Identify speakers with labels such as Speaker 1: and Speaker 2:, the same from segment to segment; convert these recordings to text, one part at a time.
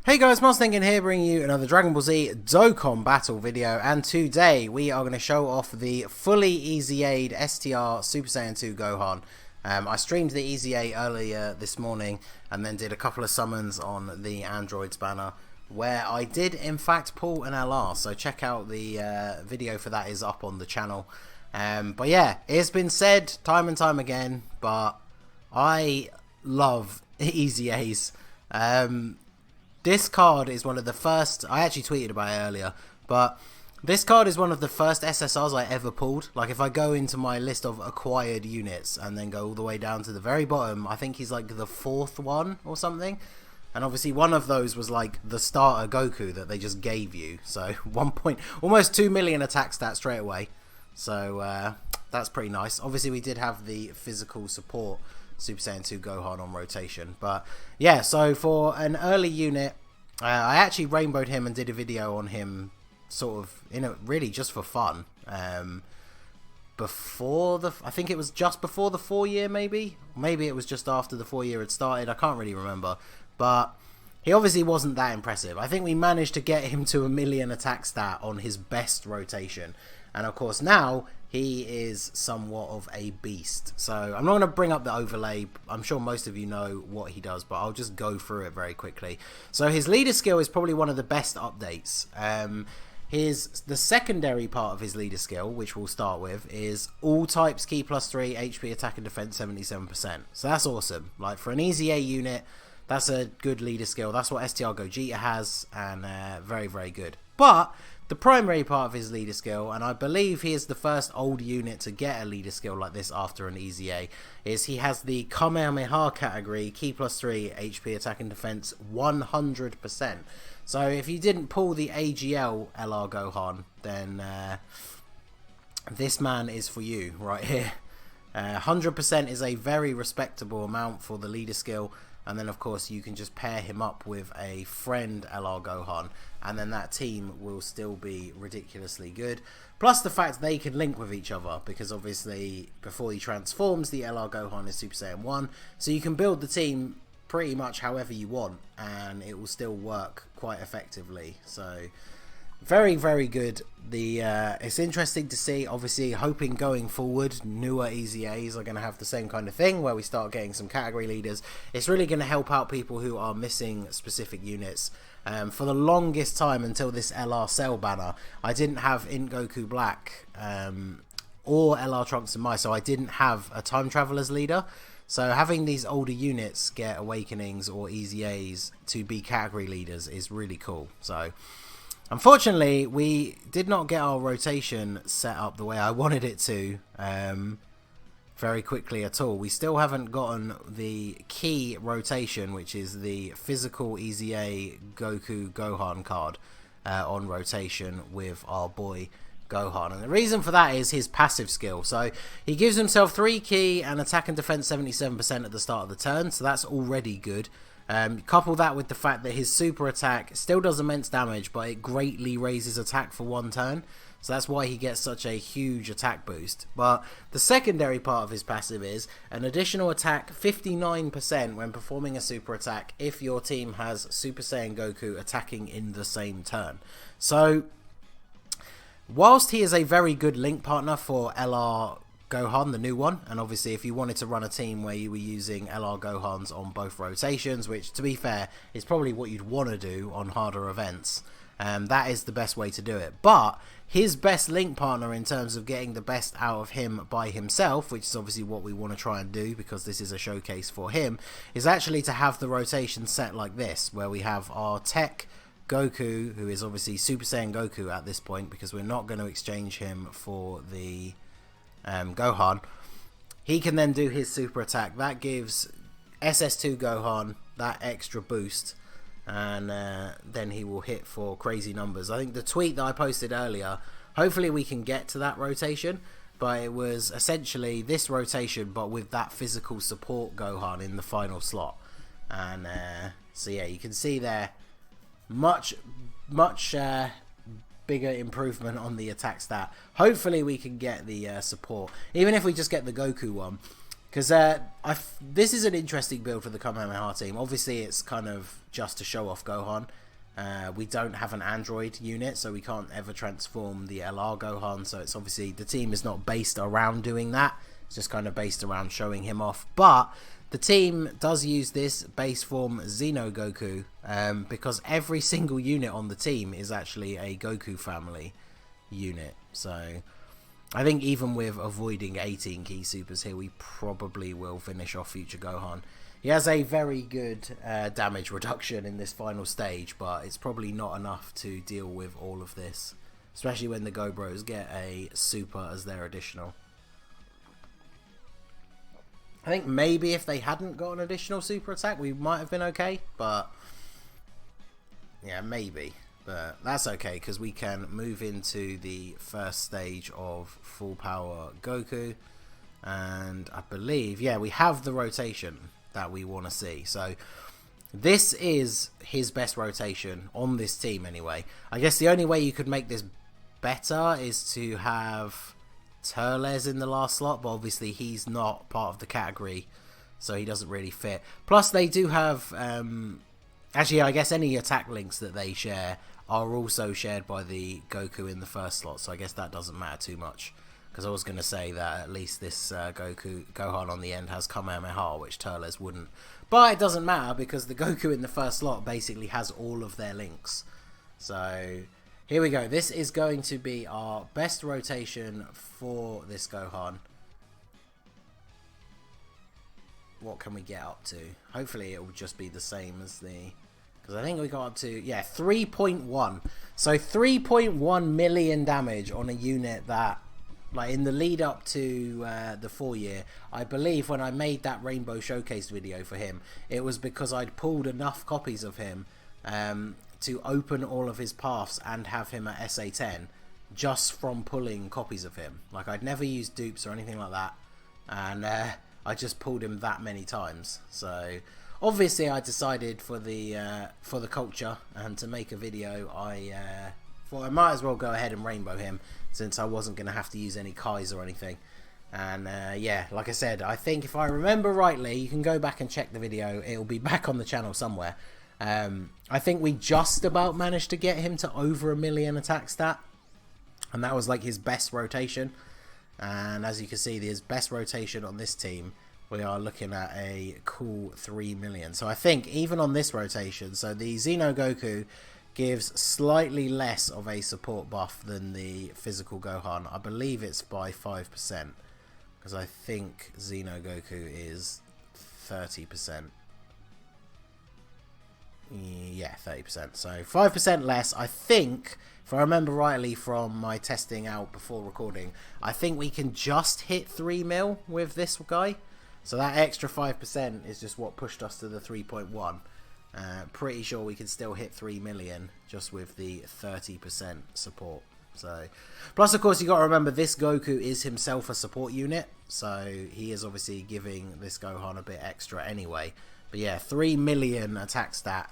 Speaker 1: Hey guys, Thinking here, bringing you another Dragon Ball Z Dokkan battle video, and today we are going to show off the fully EZA'd STR Super Saiyan 2 Gohan. I streamed the EZA earlier this morning and then did a couple of summons on the Androids banner where I did in fact pull an LR, so check out the video for that, is up on the channel. But yeah, it's been said time and time again, but I love EZAs. This card is one of the first, I actually tweeted about it earlier, but this card is one of the first SSRs I ever pulled. Like, if I go into my list of acquired units and then go all the way down to the very bottom, I think he's like the fourth one or something. And obviously one of those was like the starter Goku that they just gave you. So almost 2 million attack stats straight away. So that's pretty nice. Obviously we did have the physical support Super Saiyan 2 Gohan on rotation, but yeah, so for an early unit, I actually rainbowed him and did a video on him, sort of, really just for fun. Before I think it was just before the 4-year, maybe it was just after the 4-year had started. I can't really remember, but he obviously wasn't that impressive. I think we managed to get him to 1 million attack stat on his best rotation, and of course now he is somewhat of a beast. So I'm not going to bring up the overlay. I'm sure most of you know what he does, but I'll just go through it very quickly. So his leader skill is probably one of the best updates. The secondary part of his leader skill, which we'll start with, is all types key +3, HP attack and defense 77%. So that's awesome. Like, for an EZA unit, that's a good leader skill. That's what STR Gogeta has, and very, very good. But the primary part of his leader skill, and I believe he is the first old unit to get a leader skill like this after an EZA, is he has the Kamehameha category, key +3, HP attack and defense 100%. So if you didn't pull the AGL LR Gohan, then this man is for you right here. 100% is a very respectable amount for the leader skill. And then of course you can just pair him up with a friend LR Gohan, and then that team will still be ridiculously good. Plus the fact they can link with each other, because obviously before he transforms, the LR Gohan is Super Saiyan 1. So you can build the team pretty much however you want, and it will still work quite effectively. So very, very good. It's interesting to see, obviously, hoping going forward newer EZAs are going to have the same kind of thing where we start getting some category leaders. It's really going to help out people who are missing specific units. For the longest time until this LR Cell banner, I didn't have Int Goku Black or LR Trunks and Mai, so I didn't have a Time Traveler's leader. So having these older units get Awakenings or EZAs to be category leaders is really cool. So unfortunately, we did not get our rotation set up the way I wanted it to very quickly at all. We still haven't gotten the key rotation, which is the physical EZA Goku Gohan card on rotation with our boy Gohan. And the reason for that is his passive skill. So he gives himself 3 key and attack and defense 77% at the start of the turn, so that's already good. Couple that with the fact that his super attack still does immense damage, but it greatly raises attack for 1 turn. So that's why he gets such a huge attack boost. But the secondary part of his passive is an additional attack 59% when performing a super attack if your team has Super Saiyan Goku attacking in the same turn. So whilst he is a very good link partner for LR Gohan, the new one, and obviously if you wanted to run a team where you were using LR Gohans on both rotations, which to be fair is probably what you'd want to do on harder events, that is the best way to do it. But his best link partner in terms of getting the best out of him by himself, which is obviously what we want to try and do because this is a showcase for him, is actually to have the rotation set like this, where we have our tech Goku, who is obviously Super Saiyan Goku at this point because we're not going to exchange him for the Gohan. He can then do his super attack. That gives SS2 Gohan that extra boost, and then he will hit for crazy numbers. I think the tweet that I posted earlier, hopefully we can get to that rotation, but it was essentially this rotation but with that physical support Gohan in the final slot. And so yeah, you can see there much bigger improvement on the attack stat. Hopefully we can get the support, even if we just get the Goku one. Because this is an interesting build for the Kamehameha team. Obviously, it's kind of just to show off Gohan. We don't have an Android unit, so we can't ever transform the LR Gohan. So it's obviously, the team is not based around doing that. It's just kind of based around showing him off. But the team does use this base form Xeno Goku, because every single unit on the team is actually a Goku family unit. So I think even with avoiding 18 key supers here, we probably will finish off future Gohan. He has a very good damage reduction in this final stage, but it's probably not enough to deal with all of this, especially when the Gobros get a super as their additional. I think maybe if they hadn't got an additional super attack, we might have been okay, but yeah, maybe. But that's okay, because we can move into the first stage of full power Goku, and I believe, yeah, we have the rotation that we want to see. So this is his best rotation on this team anyway. I guess the only way you could make this better is to have Turles in the last slot, but obviously he's not part of the category, so he doesn't really fit. Plus they do have actually, I guess any attack links that they share are also shared by the Goku in the first slot, so I guess that doesn't matter too much, because I was going to say that at least this Gohan on the end has Kamehameha, which Turles wouldn't. But it doesn't matter, because the Goku in the first slot basically has all of their links. So here we go. This is going to be our best rotation for this Gohan. What can we get up to? Hopefully it will just be the same as the... because I think we got up to, yeah, 3.1. So 3.1 million damage on a unit that, like, in the lead up to the 4 year, I believe when I made that Rainbow Showcase video for him, it was because I'd pulled enough copies of him to open all of his paths and have him at SA10 just from pulling copies of him. Like, I'd never used dupes or anything like that, and I just pulled him that many times. So obviously I decided for the culture and to make a video, I thought I might as well go ahead and rainbow him, since I wasn't going to have to use any Kais or anything. And yeah, like I said, I think if I remember rightly, you can go back and check the video, it'll be back on the channel somewhere. I think we just about managed to get him to over 1 million attack stat, and that was like his best rotation. And as you can see, his best rotation on this team, we are looking at a cool 3 million. So I think even on this rotation, so the Xeno Goku gives slightly less of a support buff than the physical Gohan. I believe it's by 5%, because I think Xeno Goku is 30%. Yeah, 30%. So 5% less. I think, if I remember rightly from my testing out before recording, I think we can just hit 3 mil with this guy. So that extra 5% is just what pushed us to the 3.1. Pretty sure we can still hit 3 million just with the 30% support. So, plus of course you got to remember, this Goku is himself a support unit, so he is obviously giving this Gohan a bit extra anyway. But yeah, 3 million attack stat.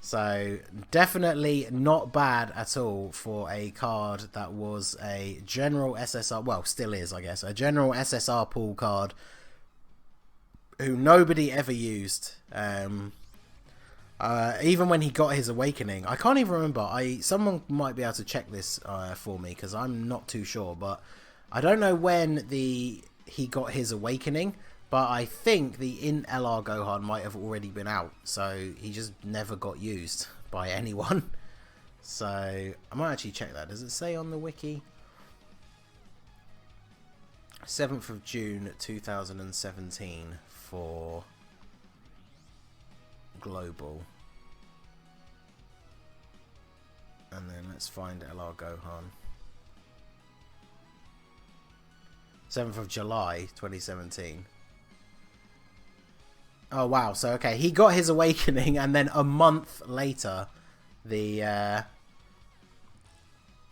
Speaker 1: So definitely not bad at all for a card that was a general SSR, well, still is, I guess, a general SSR pool card who nobody ever used. Even when he got his awakening, I can't even remember. Someone might be able to check this for me, because I'm not too sure. But I don't know when he got his awakening, but I think the Int LR Gohan might have already been out, so he just never got used by anyone. So I might actually check that. Does it say on the wiki? 7th of June 2017 for global. And then let's find LR Gohan. 7th of July 2017. Oh wow, so okay, he got his awakening, and then a month later the LR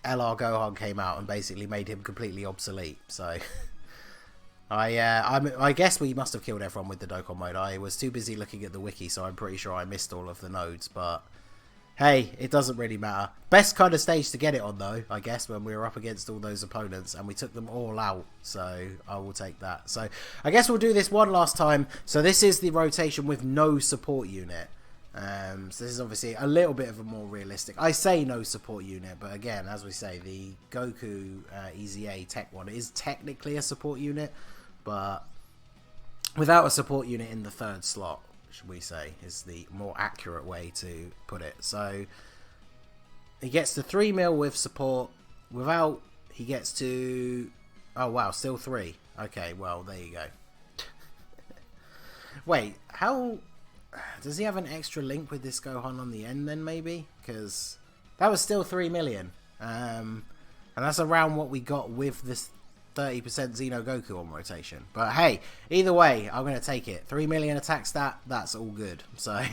Speaker 1: Gohan came out and basically made him completely obsolete. So I guess we must have killed everyone with the Dokkan mode. I was too busy looking at the wiki, so I'm pretty sure I missed all of the nodes. But Hey, it doesn't really matter. Best kind of stage to get it on, though, I guess, when we were up against all those opponents and we took them all out. So I will take that. So I guess we'll do this one last time. So this is the rotation with no support unit. So this is obviously a little bit of a more realistic. I say no support unit, but again, as we say, the Goku EZA Tech one is technically a support unit, but without a support unit in the third slot, should we say, is the more accurate way to put it. So he gets to 3 mil with support. Without, he gets to... Oh, wow, still 3. Okay, well, there you go. Wait, how... Does he have an extra link with this Gohan on the end then, maybe? Because that was still 3 million. And that's around what we got with this 30% Xeno Goku on rotation. But hey, either way, I'm going to take it. 3 million attack stat, that's all good. So,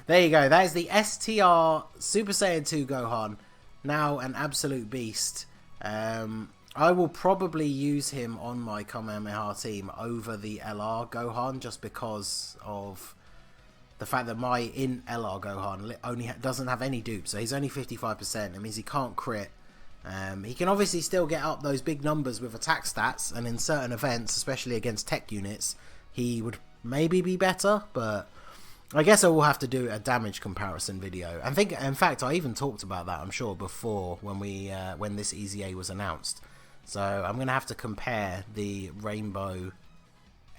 Speaker 1: there you go. That is the STR Super Saiyan 2 Gohan. Now an absolute beast. I will probably use him on my Kamehameha team over the LR Gohan, just because of the fact that my in LR Gohan only doesn't have any dupes. So he's only 55%. It means he can't crit. He can obviously still get up those big numbers with attack stats, and in certain events, especially against tech units, he would maybe be better, but I guess I will have to do a damage comparison video. I think, in fact, I even talked about that, I'm sure, before when this EZA was announced. So I'm going to have to compare the Rainbow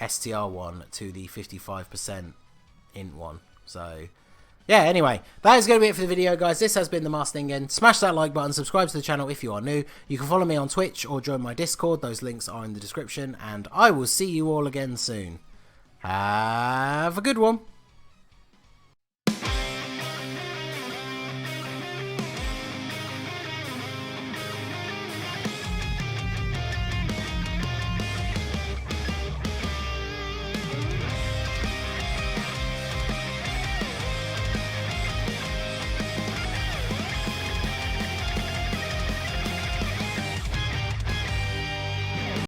Speaker 1: STR one to the 55% int one. So... yeah, anyway, that is going to be it for the video, guys. This has been the Master Ningen. Smash that like button, subscribe to the channel if you are new. You can follow me on Twitch or join my Discord. Those links are in the description. And I will see you all again soon. Have a good one.